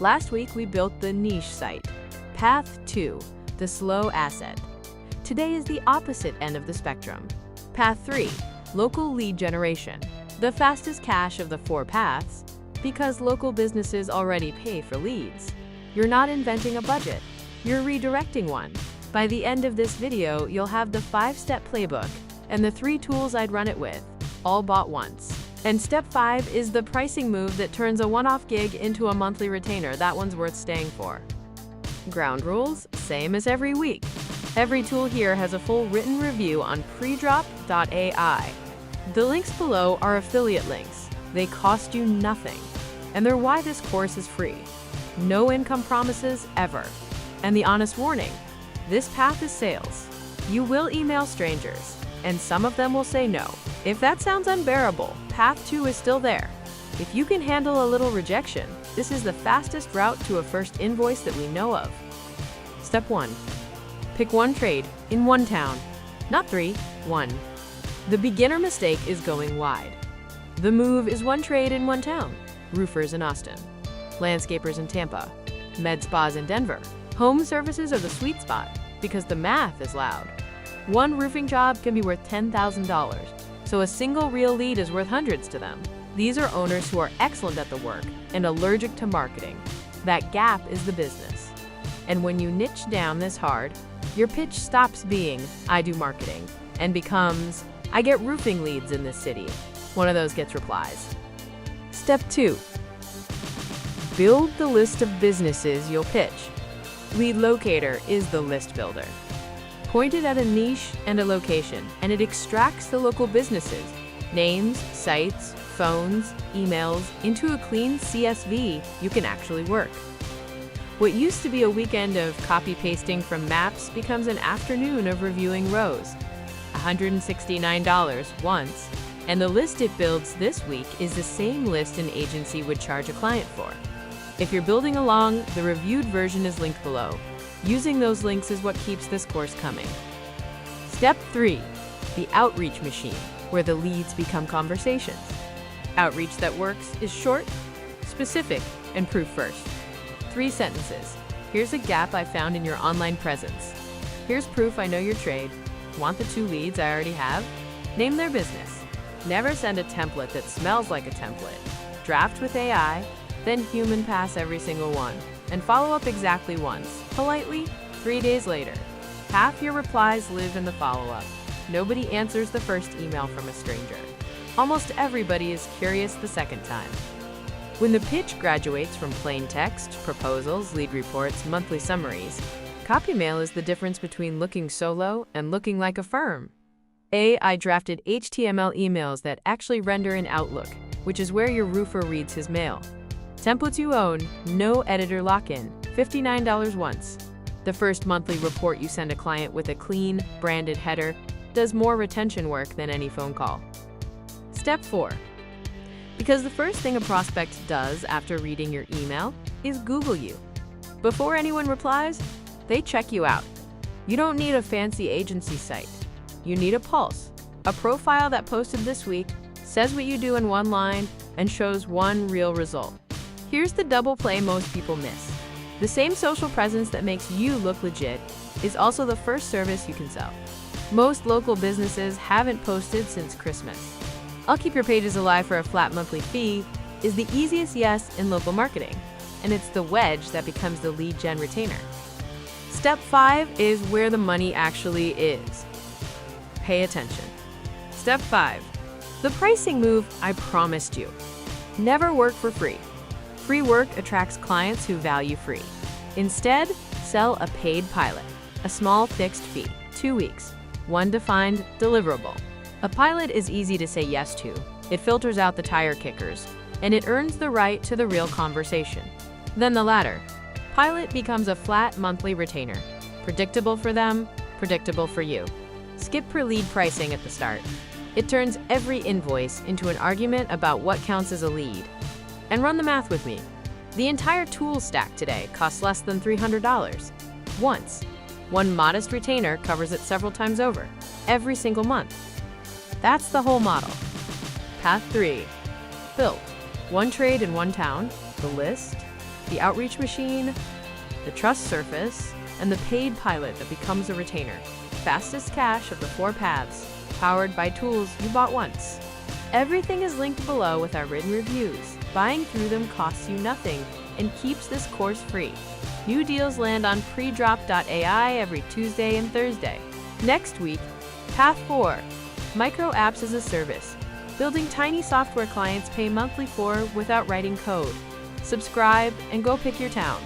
Last week, we built the niche site. Path 2, the slow asset. Today is the opposite end of the spectrum. Path 3, local lead generation. The fastest cache of the 4 paths, because local businesses already pay for leads. You're not inventing a budget, you're redirecting one. By the end of this video, you'll have the 5-step playbook and the 3 tools I'd run it with, all bought once. And step 5 is the pricing move that turns a one-off gig into a monthly retainer. That one's worth staying for. Ground rules, same as every week. Every tool here has a full written review on predrop.ai. The links below are affiliate links. They cost you nothing. And they're why this course is free. No income promises ever. And the honest warning, this path is sales. You will email strangers, and some of them will say no. If that sounds unbearable, path 2 is still there. If you can handle a little rejection, this is the fastest route to a first invoice that we know of. Step 1. Pick one trade in one town. Not 3, 1. The beginner mistake is going wide. The move is one trade in one town. Roofers in Austin, landscapers in Tampa, med spas in Denver. Home services are the sweet spot because the math is loud. One roofing job can be worth $10,000, so a single real lead is worth hundreds to them. These are owners who are excellent at the work and allergic to marketing. That gap is the business. And when you niche down this hard, your pitch stops being, I do marketing, and becomes, I get roofing leads in this city. One of those gets replies. Step 2. Build the list of businesses you'll pitch. Lead Locator is the list builder. Point it at a niche and a location, and it extracts the local businesses, names, sites, phones, emails, into a clean CSV you can actually work. What used to be a weekend of copy-pasting from maps becomes an afternoon of reviewing rows. $169 once, and the list it builds this week is the same list an agency would charge a client for. If you're building along, the reviewed version is linked below. Using those links is what keeps this course coming. Step 3, the outreach machine, where the leads become conversations. Outreach that works is short, specific, and proof first. 3 sentences. Here's a gap I found in your online presence. Here's proof I know your trade. Want the 2 leads I already have? Name their business. Never send a template that smells like a template. Draft with AI, then human pass every single one. And follow up exactly once, politely, 3 days later. Half your replies live in the follow-up. Nobody answers the first email from a stranger. Almost everybody is curious the second time. When the pitch graduates from plain text, proposals, lead reports, monthly summaries, copy mail is the difference between looking solo and looking like a firm. AI drafted HTML emails that actually render in Outlook, which is where your roofer reads his mail. Templates you own, no editor lock-in, $59 once. The first monthly report you send a client with a clean, branded header does more retention work than any phone call. Step 4. Because the first thing a prospect does after reading your email is Google you. Before anyone replies, they check you out. You don't need a fancy agency site. You need a pulse, a profile that posted this week, says what you do in one line, and shows one real result. Here's the double play most people miss. The same social presence that makes you look legit is also the first service you can sell. Most local businesses haven't posted since Christmas. I'll keep your pages alive for a flat monthly fee is the easiest yes in local marketing, and it's the wedge that becomes the lead gen retainer. Step 5 is where the money actually is. Pay attention. Step 5, the pricing move I promised you. Never work for free. Free work attracts clients who value free. Instead, sell a paid pilot, a small fixed fee, 2 weeks, one defined deliverable. A pilot is easy to say yes to. It filters out the tire kickers, and it earns the right to the real conversation. Then the latter. Pilot becomes a flat monthly retainer. Predictable for them, predictable for you. Skip per lead pricing at the start. It turns every invoice into an argument about what counts as a lead. And run the math with me. The entire tool stack today costs less than $300. Once. One modest retainer covers it several times over, every single month. That's the whole model. Path 3. Built. One trade in one town, the list, the outreach machine, the trust surface, and the paid pilot that becomes a retainer. Fastest cash of the 4 paths, powered by tools you bought once. Everything is linked below with our written reviews. Buying through them costs you nothing and keeps this course free. New deals land on predrop.ai every Tuesday and Thursday. Next week, Path 4, Micro Apps as a Service. Building tiny software clients pay monthly for without writing code. Subscribe and go pick your town.